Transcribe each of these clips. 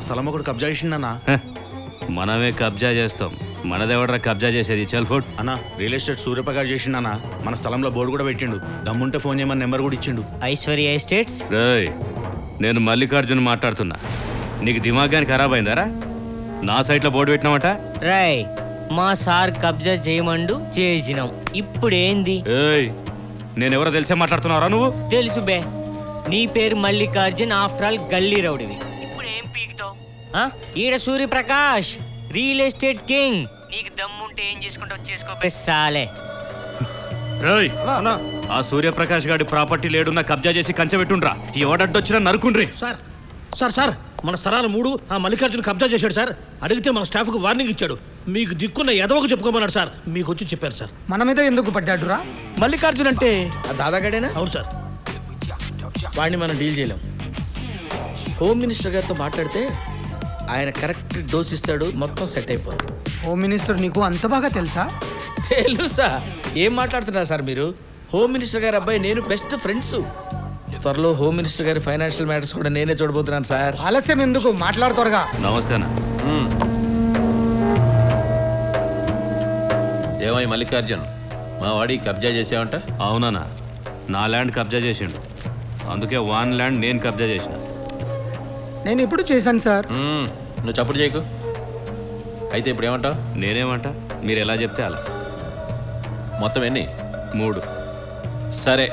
స్థలం ఒకటి కబ్జా చేసిండన్నా. మనమే కబ్జా చేస్తాం, మనదెవడరా కబ్జా చేసేది? చల్ ఫుట్ అన్నా రియల్ ఎస్టేట్ సూర్యప్రకాష్ చేసిండన్నా. మన స్థలంలో బోర్డు కూడా పెట్టిండు. దమ్ముంటే ఫోన్ చేయమని నెంబర్ కూడా ఇచ్చిండు. ఐశ్వర్య ఎస్టేట్స్. రేయ్, నేను మల్లికార్జున్ మాట్లాడుతున్నా. నీకు దిమాగాని ఖరాబ్ అయిందారా? నా సైట్లో బోర్డు పెట్టినామట. రాయ్, మా సార్ కబ్జా చేయమండు చేసినాం. ఇప్పుడేంది? ఏయ్, నేనెవరో తెలిసే మాట్లాడుతున్నారా నువ్వు? తెలుసు బే, నీ పేరు మల్లికార్జున్, ఆఫ్టర్ ఆల్ గల్లీ రౌడివి. ఇప్పుడు ఏం పీకుతావు? ఈడ సూర్యప్రకాష్ రియల్ ఎస్టేట్ కింగ్. నీకు దమ్ముంటే ఏం చేసుకుంటావు చేసుకో సాలే. రేయ్, ఆ సూర్యప్రకాష్ గారి ప్రాపర్టీ లేడున్న కబ్జా చేసి కంచెబెట్టుండ్రా. ఎవడడ్డొచ్చినా నరుకుండ్రి. సార్ సార్ సార్ మన స్థలాలు 3 ఆ మల్లికార్జున కబ్జా చేశాడు సార్. అడిగితే మన స్టాఫ్కు వార్నింగ్ ఇచ్చాడు. మీకు దిక్కున్న ఎదవకు చెప్పుకోమన్నాడు సార్. మీకు వచ్చి చెప్పారు సార్. మన మీద ఎందుకు పడ్డాడురా? మల్లికార్జున్ అంటే ఆ దాదాగడేనా? అవును సార్. వాడిని మనం డీల్ చేయలేం. హోమ్ మినిస్టర్ గారితో మాట్లాడితే ఆయన కరెక్ట్ డోస్ ఇస్తాడు, మొత్తం సెట్ అయిపోతుంది. హోమ్ మినిస్టర్ నీకు అంత బాగా తెలుసా? తెలుసా? ఏం మాట్లాడుతున్నారు సార్ మీరు? హోమ్ మినిస్టర్ గారి అబ్బాయి నేను బెస్ట్ ఫ్రెండ్స్. త్వరలో హోమ్ మినిస్టర్ గారి ఫైనాన్షియల్ మ్యాటర్స్ కూడా నేనే చూడబోతున్నాను సార్. ఆలస్యం ఎందుకు, మాట్లాడుకోరుగా. నమస్తేనా. ఏమై మల్లికార్జున్, మా వాడి కబ్జా చేసావంట? అవునా, నా ల్యాండ్ కబ్జా చేసిండు. అందుకే వాన్ ల్యాండ్ నేను కబ్జా చేసిన. నేను ఇప్పుడు చేశాను సార్. నువ్వు చప్పుడు చేయకు. అయితే ఇప్పుడు ఏమంటావు? నేనేమంటా, మీరు ఎలా చెప్తే అలా. మొత్తం ఎన్ని? 3. సరే,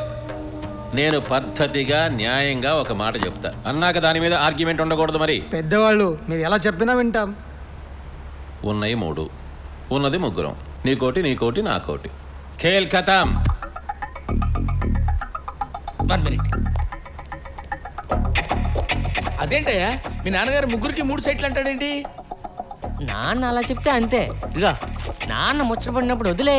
నేను పద్ధతిగా న్యాయంగా ఒక మాట చెప్తా. అన్నాక దాని మీద ఆర్గ్యుమెంట్ ఉండకూడదు. మరి పెద్దవాళ్ళు మీరు ఎలా చెప్పినా వింటాం. ఉన్నాయి 3, ఉన్నది 3. నీకోటి, నీకోటి, నాకోటి. ఖేల్ ఖతాం. 1 మినిట్. అదేంటయ్యా, మీ నాన్నగారు 3కి 3 సైట్లు అంటాడేంటి? నాన్న అలా చెప్తే అంతే. ఇదిగా నాన్న ముచ్చటపడినప్పుడు వదిలే.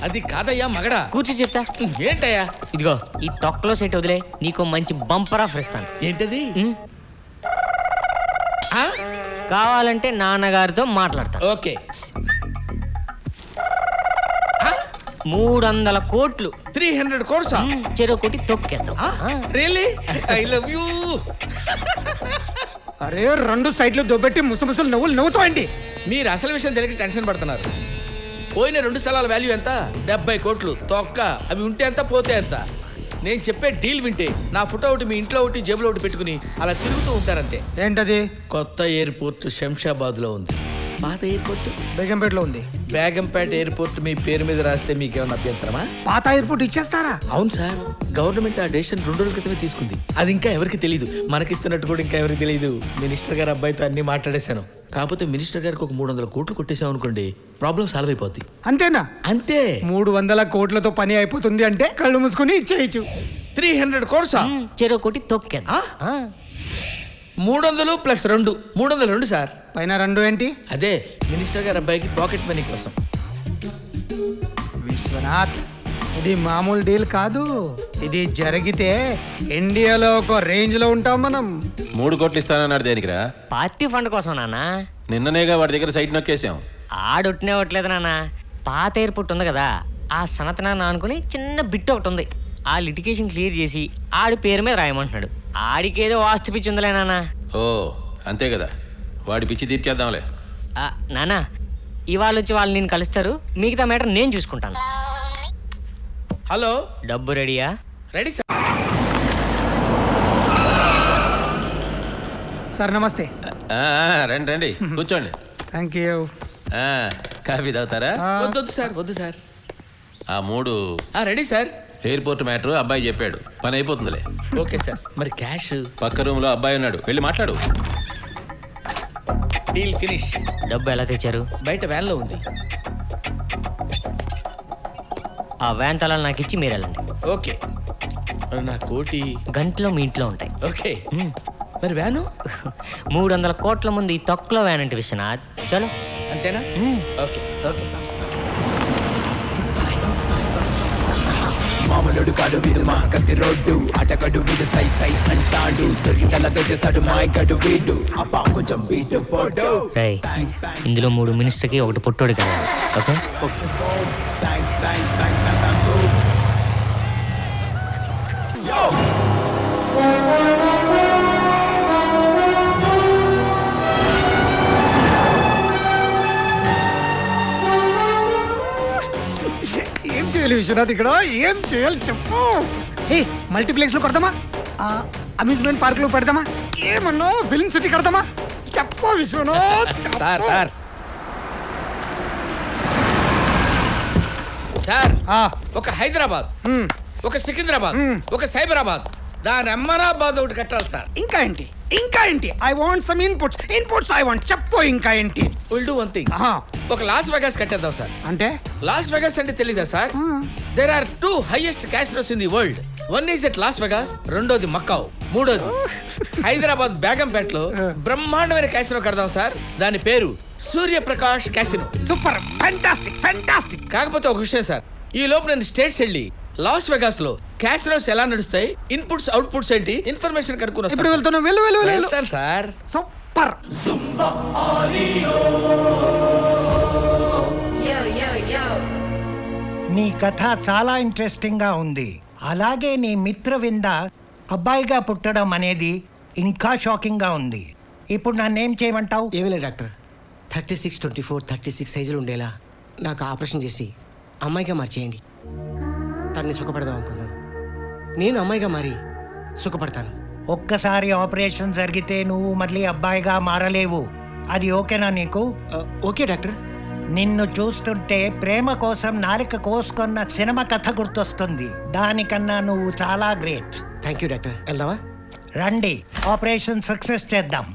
అది కాదయ్యా మగడా. కూర్చో చెప్తా. ఏంటయ్యా? ఇదిగో ఈ తొక్కలో సెట్ వదిలే, నీకు మంచి బంపర్ ఆఫర్ ఇస్తాను. ఏంటది? కావాలంటే నాన్నగారితో మాట్లాడతా. ఓకే. 300 కోట్లు. 300 కోర్సా? చెరో కోటి తొక్కేద్దాం. రియల్లీ? I love you. అరే 2 సైట్లు దొబ్బెట్టి ముసముసలు నవ్వులు నవ్వుతాయండి. మీరు అసలు విషయం తెలియక టెన్షన్ పడుతున్నారు. పోయిన 2 స్థలాల వాల్యూ ఎంత? 70 కోట్లు. తొక్క. అవి ఉంటే ఎంత, పోతే ఎంత? నేను చెప్పే డీల్ వింటే నా ఫోటో ఒకటి మీ ఇంట్లో ఒకటి జేబులో ఒకటి పెట్టుకుని అలా తిరుగుతూ ఉంటారంతే. ఏంటది? కొత్త ఎయిర్పోర్ట్ శంషాబాద్లో ఉంది. పాత ఎయిర్పోర్ట్ బేగంపేటలో ఉంది. బేగంపేట ఎయిర్పోర్ట్ మీ పేరు మీద రాస్తే మీకేమన్నా అభ్యంతరమా? పాత ఎయిర్పోర్ట్ ఇచ్చేస్తారా? అవును సార్, గవర్నమెంట్ ఆ డెసిషన్ 2 రోజుల క్రితమే తీసుకుంది. అది ఇంకా ఎవరికి తెలియదు. మనకిస్తున్నట్టు కూడా ఇంకా ఎవరికి తెలియదు. మినిస్టర్ గారు అబ్బాయితో అన్ని మాట్లాడేశాను. కాకపోతే మినిస్టర్ గారికి ఒక 300 కోట్లు కొట్టేసాం అనుకోండి, ప్రాబ్లం సాల్వ్ అయిపోద్ది. అంతేనా? అంతే. 300 కోట్లతో పని అయిపోతుంది అంటే కళ్ళు మూసుకుని ఇచ్చేయచ్చు. 300 కోర్సా? చెరో కోటి తొక్కేద్దాం. 300 + 2 302 సార్. పైన 2 ఏంటి? అదే మినిస్టర్ గారి అబ్బాయికి పాకెట్ మనీ కోసం. విశ్వనాథ్, ఇది మామూలు డీల్ కాదు. ఇది జరిగితే ఇండియాలో ఒక రేంజ్ లో ఉంటాం మనం. 3 కోట్లు ఇస్తానన్నాడు. దేనికిరా? పార్టీ ఫండ్ కోసం నాన్న. నిన్ననేగా వాడి దగ్గర సైట్ నొక్కేసాం. ఆడొట్టినే ఒట్టలేదు నాన్న. పాత ఎయిర్పోర్ట్ ఉంది కదా, ఆ సనత్ నాన్న అనుకుని చిన్న బిట్ ఒకటి ఉంది. ఆ లిటిగేషన్ క్లియర్ చేసి ఆడి పేరు మీద రాయమంటున్నాడు. ఆడికేదో వాస్తు పిచ్చి ఉందిలే నాన్న. ఓ అంతే కదా, వాడి పిచ్చి తీర్చేద్దాంలే. నాన్న, ఇవాళ వచ్చి వాళ్ళు నేను కలుస్తారు. మిగతా మ్యాటర్ నేను చూసుకుంటాను. హలో, డబ్బు రెడీయా? Ready sir. సార్ నమస్తే. రండి రండి, కూర్చోండి. Thank you. కాఫీ తాగుతారా? వద్దు సార్, వద్దు సార్. ఆ 3 రెడీ సార్. ఎయిర్పోర్ట్ మ్యాటర్ అబ్బాయి చెప్పాడు, పని అయిపోతుందిలే. Okay sir. మరి క్యాష్? పక్క రూమ్ లో అబ్బాయి ఉన్నాడు, వెళ్ళి మాట్లాడు. Deal finish. డబ్బు ఎలా తెచ్చారు? బయట వ్యాన్ లో ఉంది. ఆ వ్యాన్ తలాలు నాకు ఇచ్చి మీరు వెళ్ళండి. ఓకే. నా కోటి గంటలో మీ ఇంట్లో ఉంటాయి. ఓకే. మరి వ్యాను? 300 కోట్ల ముందు ఈ తొక్కలో వ్యాన్ అంటే విశ్వనాథ్. చలో. అంతేనా? Okay okay. మామూలుడు కాడు వీడు, మా కత్తి రోడ్డు ఆటగడు వీడు, సై సై అంటాడు, దొరికితలతో చేస్తాడు మాయగడు వీడు, అబ్బా కొంచెం బీటు పోడు. ఇందులో 3 మినిస్టర్కి 1 పుట్టోడు కదా. ఓకే. చేయాలి విశ్వనాథ్ ఇక్కడ ఏం చేయాలి చెప్పు. ఏ మల్టీప్లెక్స్ లో కడదామా, అమ్యూజ్మెంట్ పార్క్ లో పెడదామా, ఏమన్నా ఫిల్మ్ సిటీ కడదామా చెప్పు విశ్వనాథ్ చెప్పు. సార్ సార్ ఆ, ఒక హైదరాబాద్, మ్, ఒక సికింద్రాబాద్, ఒక సైబరాబాద్, దాని అమ్మనాబాద్ ఒకటి కట్టాలి సార్. ఇంకా ఏంటి ఇంకా ఏంటి? I want some inputs I want. చెప్పు ఇంకా ఏంటి? Will do one thing. ఆహా, ఒక లాస్ వెగాస్ కట్టేద్దాం సార్. అంటే లాస్ వెగాస్ అంటే తెలీదా sir? There are 2 highest casinos in the world. One is at Las Vegas, రెండోది మక్కావ్, మూడోది హైదరాబాద్ బేగంపేటలో బ్రహ్మాండమైన క్యాసినో కడదాం సార్. దాని పేరు Suryaprakash casino. Super, fantastic fantastic. కాకపోతే ఒక విషయం సార్, ఈ లోపు నేను స్టేట్స్ వెళ్ళి లాస్ వెగాస్ లో క్యాసినోస్ ఎలా నడుస్తాయి, ఇన్పుట్స్ అవుట్పుట్స్ ఏంటి ఇన్ఫర్మేషన్ కనుక్కుని ఇప్పుడు వెళ్తున్నాం, వెళ్ళు వెళ్ళు వెళ్ళు. వెళ్తాను సార్. సూపర్. నీ కథ చాలా ఇంట్రెస్టింగ్గా ఉంది. అలాగే నీ మిత్రవింద అబ్బాయిగా పుట్టడం అనేది ఇంకా షాకింగ్గా ఉంది. ఇప్పుడు నన్నేం చేయమంటావు? ఏమీ లేదు డాక్టర్. 36, 24, 36 సైజులు ఉండేలా నాకు ఆపరేషన్ చేసి అమ్మాయిగా మార్చేయండి. తనని సుఖపడదాం అనుకున్నాను. నేను అమ్మాయిగా మారి సుఖపడతాను. ఒక్కసారి ఆపరేషన్ జరిగితే నువ్వు మళ్ళీ అబ్బాయిగా మారలేవు. అది ఓకేనా నీకు? Okay doctor. నిన్ను చూస్తుంటే ప్రేమ కోసం నాలిక కోసుకున్న సినిమా కథ గుర్తొస్తుంది. దానికన్నా నువ్వు చాలా గ్రేట్. Thank you doctor. వెళ్దామా? రండి, ఆపరేషన్ సక్సెస్ చేద్దాం.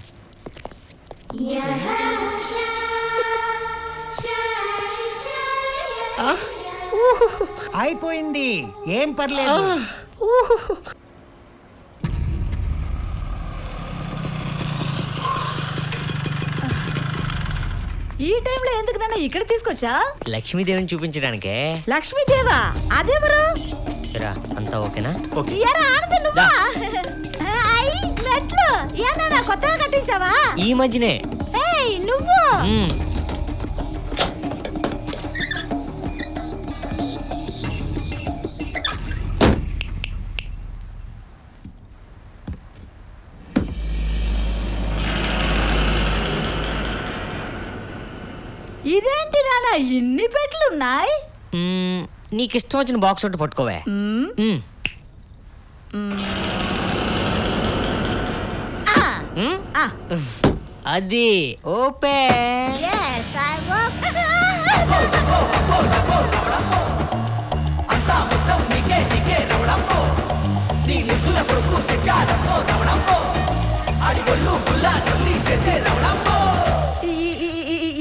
అయిపోయింది, ఏం పర్లేదు. ఈ టైంలో ఎందుకు నన్ను ఇక్కడ తీసుకొచ్చా? లక్ష్మీదేవిని చూపించడానికే. లక్ష్మీదేవా? అదెవరు? రా, అంతా ఓకేనా? ఎరా ఆనంద నువ్వా? ఐ మెట్లు ఏనా కొత్తగా కట్టించావా? ఈ మధ్యనే. ఏయ్ నువ్వు మ్మ్. ఇదేంటి నాన్న ఇన్ని పెట్లున్నాయి? మ్మ్, నీకు ఇష్టం వచ్చిన బాక్స్ ఒకటి పట్టుకోవే. మ్మ్. మ్మ్? అది ఓపెన్. Yes, I walk.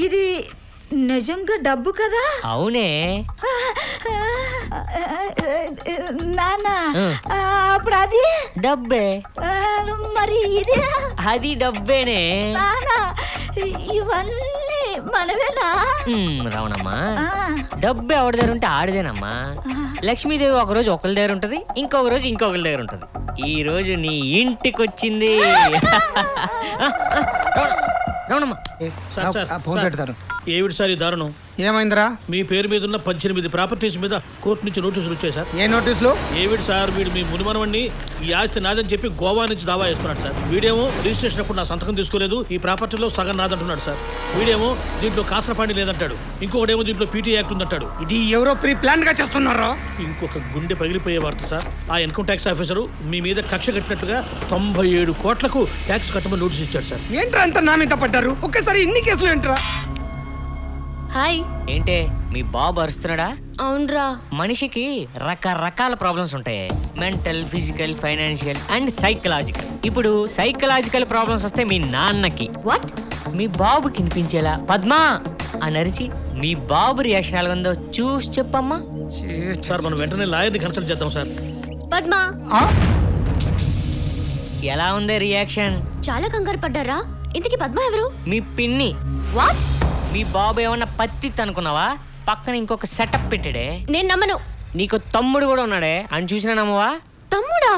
ఇది నిజంగా డబ్బు కదా? అవునే. నాన్న అప్పుడు అది డబ్బే. మరి ఇది అది డబ్బేనే. నాన్న ఇవన్నీ మనవేనా? రావణమ్మా, డబ్బు ఎవరి దగ్గర ఉంటే ఆడిదేనమ్మా. లక్ష్మీదేవి ఒకరోజు ఒకరి దగ్గర ఉంటది, ఇంకొక రోజు ఇంకొకరి దగ్గర ఉంటది. ఈ రోజు నీ ఇంటికి వచ్చింది. రావణమ్మా, సార్, సార్, ఫోన్ సార్. పెడతారు. ఏమిటి సార్ ఈ దారుణం? ఏమైందిరా? మీ పేరు మీద ఉన్న 18 ప్రాపర్టీస్ మీద కోర్టు నుంచి నోటీసులు వచ్చాయి సార్. ఏ నోటీసులు? ఏమిటి సార్, వీడు మీ మునిమనవణ్ణి ఈ ఆస్తి నాదని చెప్పి గోవా నుంచి దావా వేస్తున్నాడు సార్. వీడేమో రిజిస్ట్రేషన్ అప్పుడు నా సంతకం తీసుకోలేదు, ఈ ప్రాపర్టీలో సగం నాదంటున్నాడు సార్. వీడేమో దీంట్లో కాసరపాణి లేదంటాడు, ఇంకొకటేమో దీంట్లో పీటీ యాక్ట్ ఉందంటాడు. ఇది ఎవరో ప్రీ ప్లాన్ గా చేస్తున్నారా? ఇంకొక గుండె పగిలిపోయే వార్త సార్. ఆ ఇన్కమ్ ట్యాక్స్ ఆఫీసరు మీ మీద కక్ష కట్టినట్టుగా 97 కోట్లకు ట్యాక్స్ కట్టమని నోటీస్ ఇచ్చాడు సార్. ఏంట్రా అంత నా మీద పడ్డారు? ఒక్కసారి ఇన్ని కేసులు ఏంట్రా? హాయ్. ఏంటే మీ బాబు అరుస్తున్నాడా? అవునరా. మనిషికి రకరకాల ప్రాబ్లమ్స్ ఉంటాయి. Mental, physical, financial and psychological. ఇప్పుడు సైకలాజికల్ ప్రాబ్లమ్స్ వస్తే మీ నాన్నకి వాట్? మీ బాబుకి వినిపించేలా పద్మా అని అరిచి మీ బాబు రియాక్షన్ ఎలా ఉందో చూసి చెప్పమ్మా. సార్ మనం వెంటనే లాయర్ని కన్సల్ట్ చేద్దాం సార్. పద్మా ఎలా ఉంది రియాక్షన్? చాలా కంగారు పడ్డారా? ఇంతకీ పద్మా ఎవరు? మీ పిన్ని. వాట్? మీ బాబు ఏమన్నా పత్తి అనుకున్నావా? పక్కన ఇంకొక సెటప్ పెట్టాడే. నేను నమ్మను. నీకు తమ్ముడు కూడా ఉన్నాడే, అని చూసినా నమ్మవా? తమ్ముడా?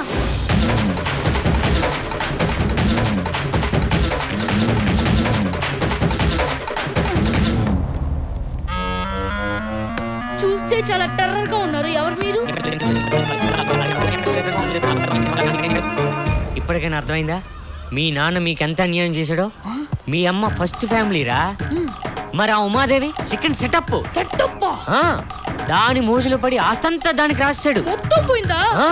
చూస్తే చాలా టెర్రర్ గా ఉన్నారు. ఎవరు మీరు? ఇప్పటికైనా అర్థమైందా మీ నాన్న మీకు ఎంత అన్యాయం చేశాడో? మీ అమ్మ ఫస్ట్ ఫ్యామిలీరా. మరి ఆ ఉమాదేవి సెకండ్ సెటప్ సెట్టప్ప దాని మోజులో పడి ఆస్తంతా దానికి రాశాడు మొత్తం పోయిందా ఆ.